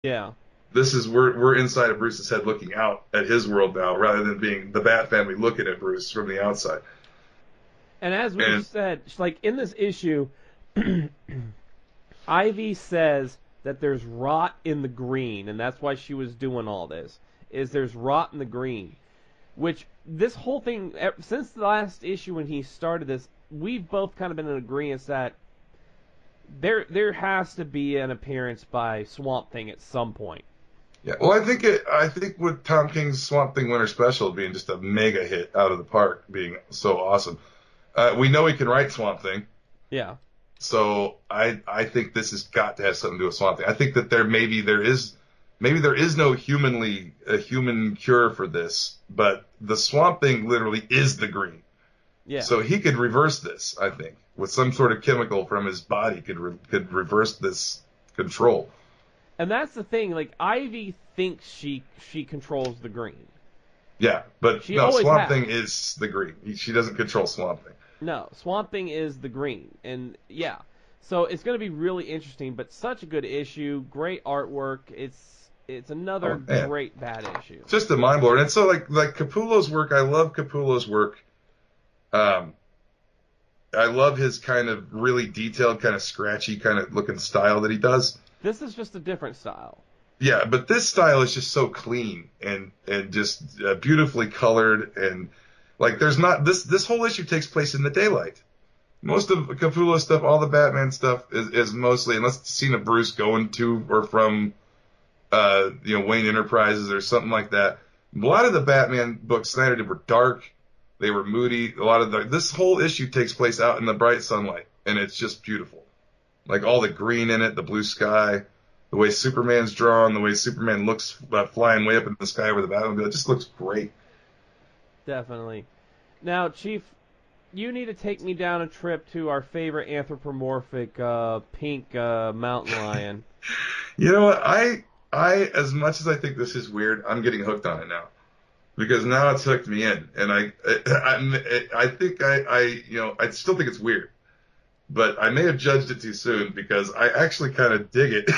Yeah. This is we're inside of Bruce's head looking out at his world now, rather than being the Bat family looking at Bruce from the outside. And as we've And said, like in this issue, Ivy says that there's rot in the green, and that's why she was doing all this. Is there's rot in the green, which this whole thing since the last issue when he started this, we've both kind of been in agreement that there has to be an appearance by Swamp Thing at some point. yeah, well, I think with Tom King's Swamp Thing Winter Special being just a mega hit out of the park, being so awesome, we know he can write Swamp Thing. Yeah. So I think this has got to have something to do with Swamp Thing. I think that maybe there is no a human cure for this, but the Swamp Thing literally is the green. Yeah. So he could reverse this, I think, with some sort of chemical from his body could reverse this control. And that's the thing. Like Ivy thinks she controls the green. Yeah, but She no, always Swamp has. Thing is the green. She doesn't control Swamp Thing. No, Swamp Thing is the green, and yeah. So it's going to be really interesting, but such a good issue, great artwork. It's another Oh man, great bad issue. just a mind blower. And so like Capullo's work, I love Capullo's work. Um, I love his kind of really detailed, kind of scratchy, kind of looking style that he does. This is just a different style. Yeah, but this style is just so clean and just beautifully colored, and like there's not this whole issue takes place in the daylight. Most of Capullo's stuff, all the Batman stuff is mostly, unless it's a scene of Bruce going to or from Wayne Enterprises or something like that. A lot of the Batman books Snyder did were dark. They were moody. A lot of this whole issue takes place out in the bright sunlight, and it's just beautiful. Like all the green in it, the blue sky, the way Superman's drawn, the way Superman looks flying way up in the sky over the Batmobile, it just looks great. Definitely. Now, Chief, you need to take me down a trip to our favorite anthropomorphic pink mountain lion. You know what? I as much as I think this is weird, I'm getting hooked on it now because now it's hooked me in, and I think I still think it's weird, but I may have judged it too soon because I actually kind of dig it.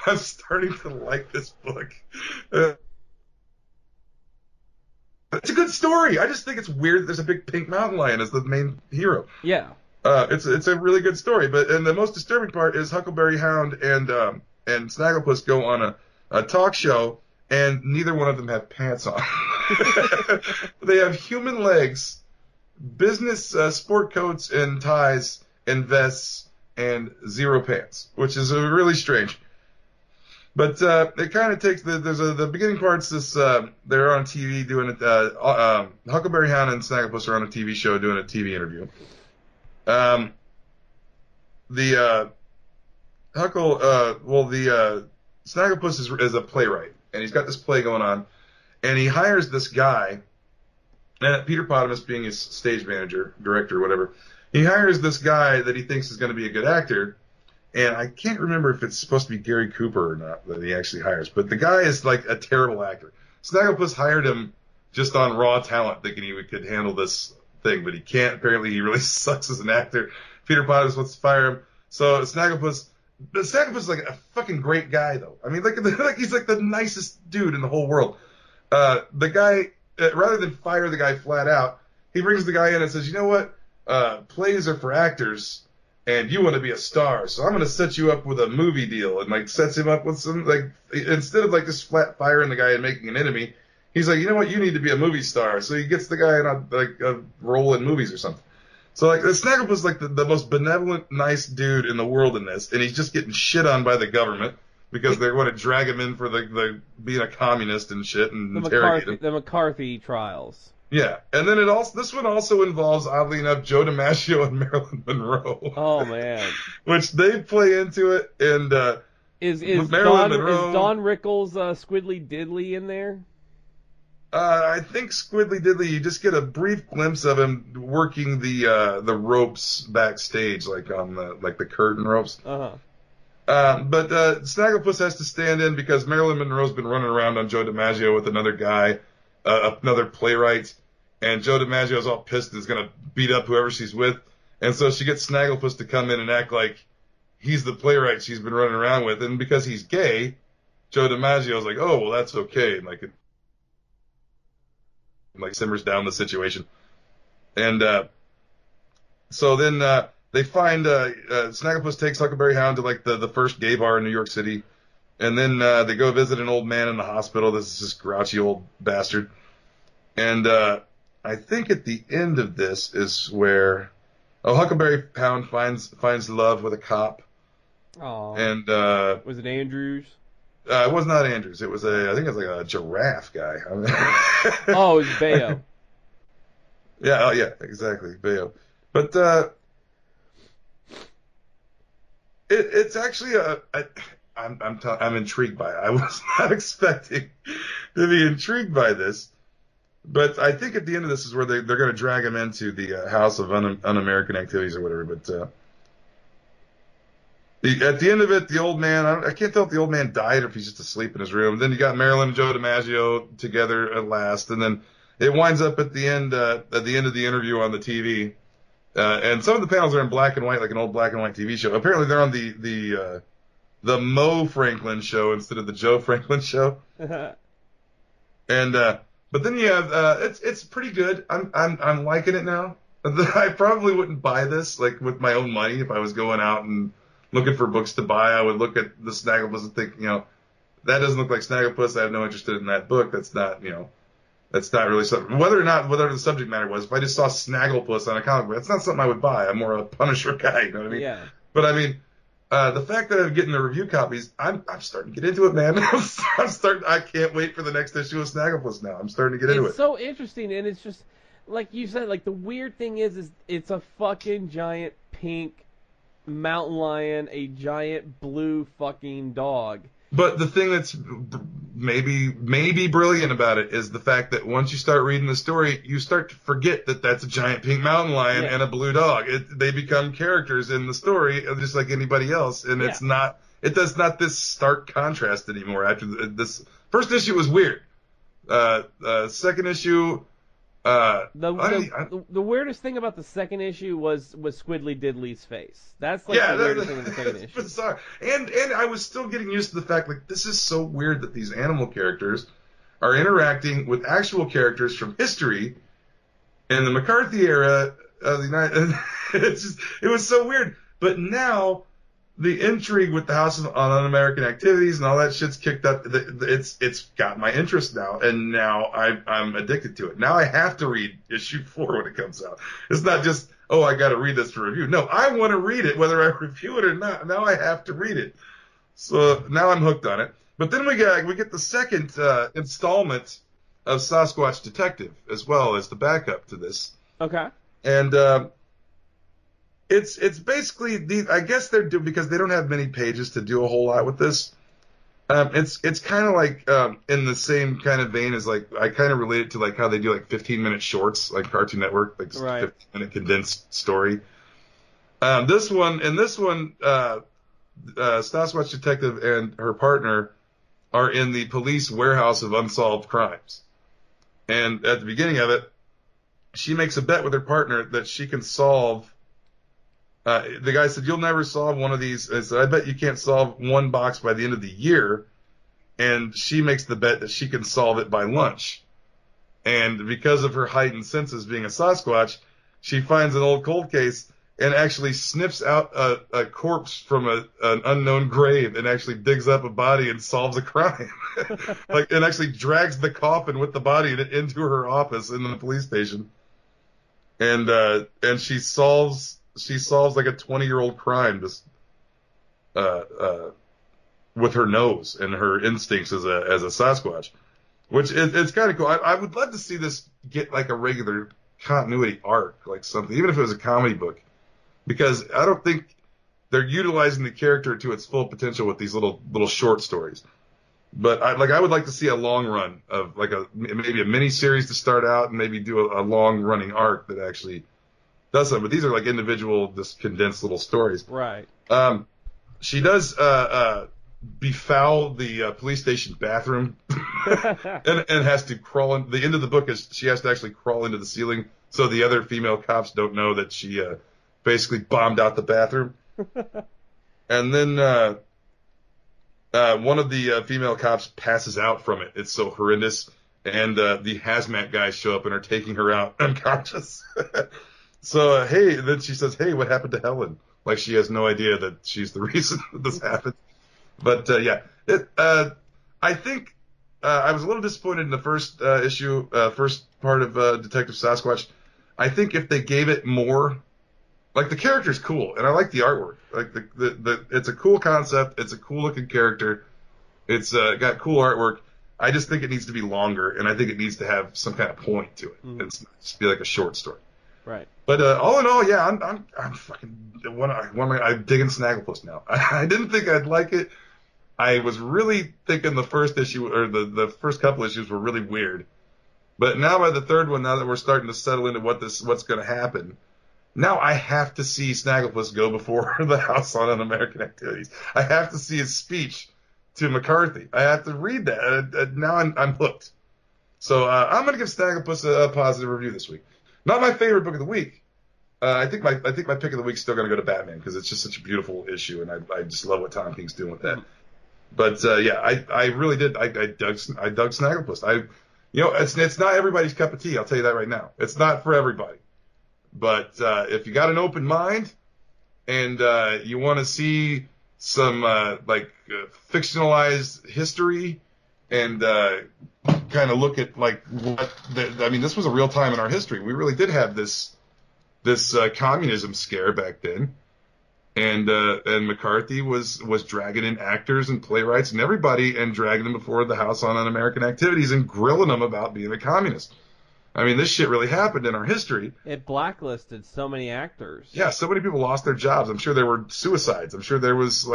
I'm starting to like this book. Uh, it's a good story. I just think it's weird that there's a big pink mountain lion as the main hero. Yeah. It's a really good story, and the most disturbing part is Huckleberry Hound and Snagglepuss go on a talk show, and neither one of them have pants on. They have human legs, business sport coats and ties and vests, and zero pants, which is really strange. But it kind of takes the beginning parts. They're on TV doing it. Huckleberry Hound and Snagglepuss are on a TV show doing a TV interview. Um, the Snagglepuss is a playwright, and he's got this play going on, and he hires this guy, and Peter Potamus being his stage manager, director, whatever. He hires this guy that he thinks is going to be a good actor, and I can't remember if it's supposed to be Gary Cooper or not that he actually hires, but the guy is like a terrible actor. Snagglepuss hired him just on raw talent, thinking he could handle this thing, but he can't. Apparently, he really sucks as an actor. Peter Potamus wants to fire him, so Snagglepuss is like a fucking great guy, though. I mean, like he's like the nicest dude in the whole world. The guy, rather than fire the guy flat out, he brings the guy in and says, "You know what? Plays are for actors, and you want to be a star, so I'm going to set you up with a movie deal." And like sets him up with some like instead of like just flat firing the guy and making an enemy, he's like, "You know what? You need to be a movie star." So he gets the guy in a role in movies or something. So like Snagglepuss is like the most benevolent, nice dude in the world in this, and he's just getting shit on by the government because they want to drag him in for the being a communist and shit and interrogate him. The McCarthy trials. Yeah, and then this one also involves, oddly enough, Joe DiMaggio and Marilyn Monroe, Oh man. which they play into it, and Marilyn Monroe. Is Don Rickles Squiddly Diddly in there? I think Squiddly Diddly, you just get a brief glimpse of him working the ropes backstage, like on the curtain ropes. Uh-huh. But Snagglepuss has to stand in because Marilyn Monroe's been running around on Joe DiMaggio with another guy, another playwright, and Joe DiMaggio's all pissed and is gonna beat up whoever she's with, and so she gets Snagglepuss to come in and act like he's the playwright she's been running around with, and because he's gay, Joe DiMaggio's like, oh well, that's okay, and like it like simmers down the situation, and so then they find Snagglepuss takes Huckleberry Hound to like the first gay bar in New York City, and then they go visit an old man in the hospital. This is this grouchy old bastard, and I think at the end of this is where Huckleberry Hound finds love with a cop. Oh. And was it Andrews? It was not Andrews. It was I think it was like a giraffe guy. Oh, it was Bayo. Yeah. Oh, yeah. Exactly, Bayo. But it's actually I'm intrigued by it. I was not expecting to be intrigued by this, but I think at the end of this is where they're going to drag him into the House of Un-American Activities or whatever. But at the end of it, the old man, I can't tell if the old man died or if he's just asleep in his room. Then you got Marilyn and Joe DiMaggio together at last, and then it winds up at the end of the interview on the TV. And some of the panels are in black and white, like an old black and white TV show. Apparently, they're on the Mo Franklin show instead of the Joe Franklin show. And but then you have it's pretty good. I'm liking it now. I probably wouldn't buy this like with my own money if I was going out and looking for books to buy. I would look at the Snagglepuss and think, that doesn't look like Snagglepuss. I have no interest in that book. That's not really something. Whether the subject matter was, if I just saw Snagglepuss on a comic book, that's not something I would buy. I'm more a Punisher guy, you know what I mean? Yeah. But I mean, the fact that I'm getting the review copies, I'm starting to get into it, man. I can't wait for the next issue of Snagglepuss now. I'm starting to get into it. It's so interesting, and it's just, like you said, like the weird thing is it's a fucking giant pink mountain lion, a giant blue fucking dog. But the thing that's maybe brilliant about it is the fact that once you start reading the story, you start to forget that that's a giant pink mountain lion and a blue dog. They become characters in the story just like anybody else, and it does not this stark contrast anymore. After this first issue was weird. Second issue. The weirdest thing about the second issue was Squiddly Diddly's face. That's like the weirdest thing in the second issue. Bizarre. And I was still getting used to the fact, like, this is so weird that these animal characters are interacting with actual characters from history in the McCarthy era of the United. It was so weird. But now the intrigue with the House of Un-American Activities and all that shit's kicked up. It's got my interest now, and now I'm addicted to it. Now I have to read issue 4 when it comes out. It's not just, I got to read this for review. No, I want to read it whether I review it or not. Now I have to read it. So now I'm hooked on it. But then we get the second installment of Sasquatch Detective as well as the backup to this. Okay. And it's basically I guess they're because they don't have many pages to do a whole lot with this. It's kind of like in the same kind of vein as like I kind of relate it to like how they do like 15-minute shorts like Cartoon Network, like 15-minute condensed story. This one Sasquatch Detective and her partner are in the police warehouse of unsolved crimes, and at the beginning of it, she makes a bet with her partner that she can solve. The guy said, "You'll never solve one of these." I said, "I bet you can't solve one box by the end of the year." And she makes the bet that she can solve it by lunch. And because of her heightened senses being a Sasquatch, she finds an old cold case and actually sniffs out a corpse from an unknown grave and actually digs up a body and solves a crime. And actually drags the coffin with the body into her office in the police station. And she solves like a 20-year-old crime just with her nose and her instincts as a Sasquatch, which it's kind of cool. I would love to see this get like a regular continuity arc, like something, even if it was a comedy book, because I don't think they're utilizing the character to its full potential with these little short stories. But I would like to see a long run of like maybe a mini series to start out and maybe do a long running arc that actually does something. But these are like individual, just condensed little stories. Right. She does befoul the police station bathroom and has to crawl in. The end of the book is she has to actually crawl into the ceiling so the other female cops don't know that she basically bombed out the bathroom. And then one of the female cops passes out from it. It's so horrendous. And the hazmat guys show up and are taking her out unconscious. So, hey, then she says, hey, what happened to Helen? Like she has no idea that she's the reason that this happened. But, yeah, I think I was a little disappointed in the first issue, first part of Detective Sasquatch. I think if they gave it more, like the character's cool, and I like the artwork. Like the it's a cool concept. It's a cool looking character. It's got cool artwork. I just think it needs to be longer, and I think it needs to have some kind of point to it. Mm-hmm. It's not just be like a short story. Right. But all in all, yeah, I'm fucking I'm digging Snagglepuss now. I didn't think I'd like it. I was really thinking the first issue or the first couple issues were really weird. But now by the third one, now that we're starting to settle into what's going to happen, now I have to see Snagglepuss go before the House on Un-American Activities. I have to see his speech to McCarthy. I have to read that. Now I'm hooked. So I'm going to give Snagglepuss a positive review this week. Not my favorite book of the week. I think my pick of the week is still going to go to Batman because it's just such a beautiful issue, and I just love what Tom King's doing with that. But yeah, I really did. I dug Snagglepuss. It's not everybody's cup of tea. I'll tell you that right now. It's not for everybody. But if you got an open mind and you want to see some fictionalized history and kind of look at like this was a real time in our history. We really did have this communism scare back then. And McCarthy was dragging in actors and playwrights and everybody and dragging them before the House on Un-American Activities and grilling them about being a communist. I mean, this shit really happened in our history. It blacklisted so many actors. Yeah, so many people lost their jobs. I'm sure there were suicides. I'm sure there was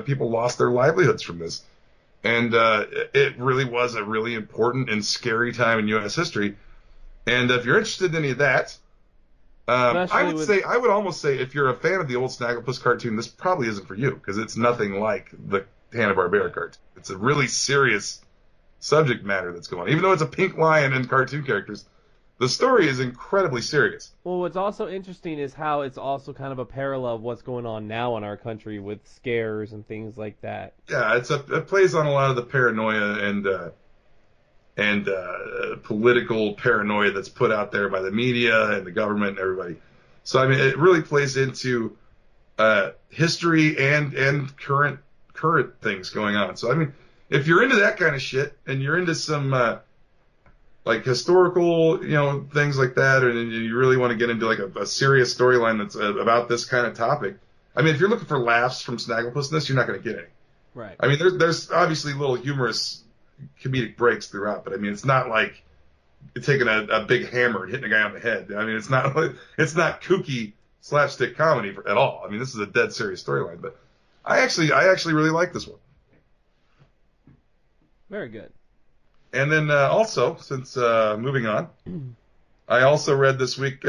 people lost their livelihoods from this. And it really was a really important and scary time in U.S. history. And if you're interested in any of that, I would almost say if you're a fan of the old Snagglepuss cartoon, this probably isn't for you because it's nothing like the Hanna-Barbera cartoon. It's a really serious subject matter that's going on. Even though it's a pink lion and cartoon characters, the story is incredibly serious. Well, what's also interesting is how it's also kind of a parallel of what's going on now in our country with scares and things like that. Yeah, it plays on a lot of the paranoia and political paranoia that's put out there by the media and the government and everybody. So, I mean, it really plays into history and current things going on. So, I mean, if you're into that kind of shit and you're into some historical, things like that, and you really want to get into like a serious storyline that's about this kind of topic, I mean, if you're looking for laughs from Snagglepuss in this, you're not going to get any. Right. I mean, there's obviously little humorous comedic breaks throughout, but I mean, it's not like taking a big hammer and hitting a guy on the head. I mean, it's not kooky slapstick comedy at all. I mean, this is a dead serious storyline, but I actually really like this one. Very good. And then also, since moving on, I also read this week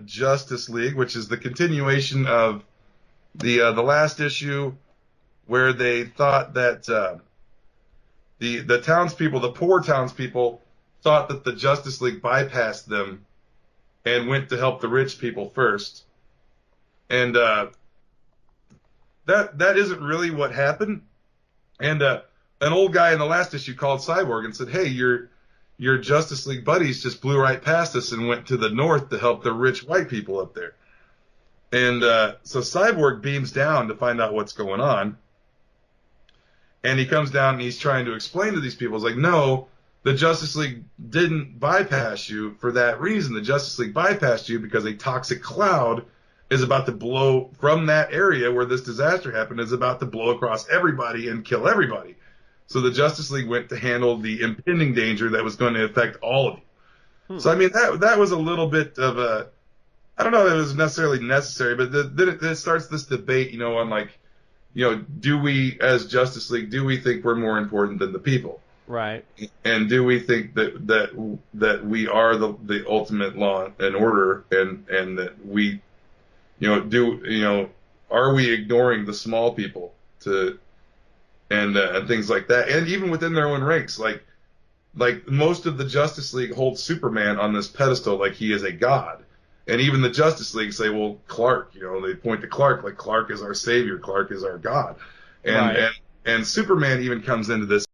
Justice League, which is the continuation of the last issue where they thought that the townspeople, the poor townspeople, thought that the Justice League bypassed them and went to help the rich people first. And that isn't really what happened. And an old guy in the last issue called Cyborg and said, hey, your Justice League buddies just blew right past us and went to the north to help the rich white people up there. And so Cyborg beams down to find out what's going on. And he comes down and he's trying to explain to these people, it's like, no, the Justice League didn't bypass you for that reason. The Justice League bypassed you because a toxic cloud is about to blow from that area where this disaster happened, is about to blow across everybody and kill everybody. So the Justice League went to handle the impending danger that was going to affect all of you. So, I mean, that was a little bit of a, I don't know if it was necessarily necessary, but then it starts this debate, on like, do we, as Justice League, do we think we're more important than the people? Right. And do we think that we are the ultimate law and order, and that we, are we ignoring the small people and things like that, and even within their own ranks, like most of the Justice League holds Superman on this pedestal like he is a god, And even the Justice League say, well, Clark, they point to Clark, like Clark is our savior, Clark is our God. And Right. and Superman even comes into this